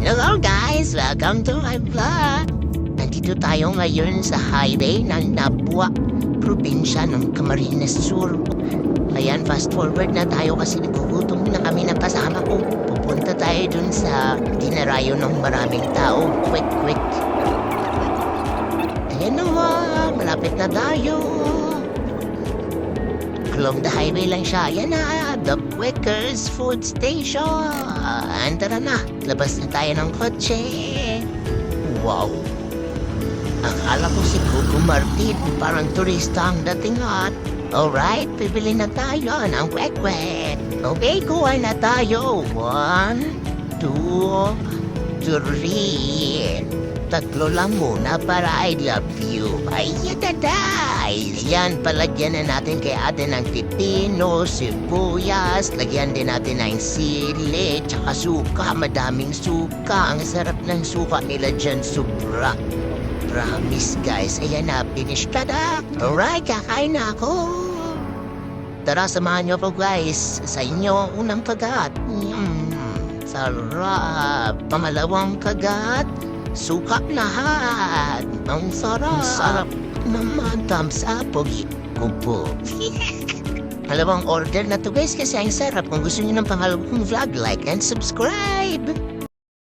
Hello guys! Welcome to my vlog! Nandito tayo ngayon sa highway ng Nabua, probinsya ng Camarines Sur. Ayan, fast forward na tayo kasi nagugutom na kami ng kasama ko. Pupunta tayo dun sa dinarayo ng maraming tao. Quick! Ayan na, malapit na tayo. Along the highway lang siya. Ayan na, the Quakers Food Station. Tara na, labas na tayo ng kotse. Wow! Akala ko si Coco Martin, parang turista ang dating at. Alright, bibili na tayo ng kwek-kwek. Okay, kuha na tayo. 1, 2, 3. Tatlo lang muna para I love you. Ay, yataday! Yan, palagyan na natin kay ate ng pipino, sibuyas, lagyan din natin ng sili, tsaka suka, madaming suka. Ang sarap ng suka nila dyan, sobra. Promise guys, ayan na, finish ka na. Alright, kakain na ako. Tara, samahan niyo ako guys, sa inyo unang kagat. Sarap. Pamalawang kagat. Suka lahat. Ang sarap naman. Thumbs up. Pogi. Kupo. Halawang order na to guys kasi ang sarap. Kung gusto niyo ng pangalawang vlog, like and subscribe.